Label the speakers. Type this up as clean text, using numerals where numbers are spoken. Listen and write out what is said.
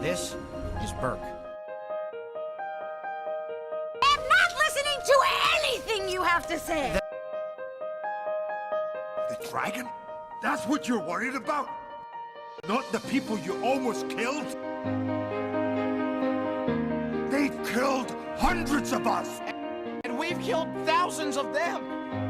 Speaker 1: This is Burke.
Speaker 2: I'm not listening to anything you have to say!
Speaker 3: The dragon? That's what you're worried about? Not the people you almost killed? They've killed hundreds of us!
Speaker 1: And we've killed thousands of them!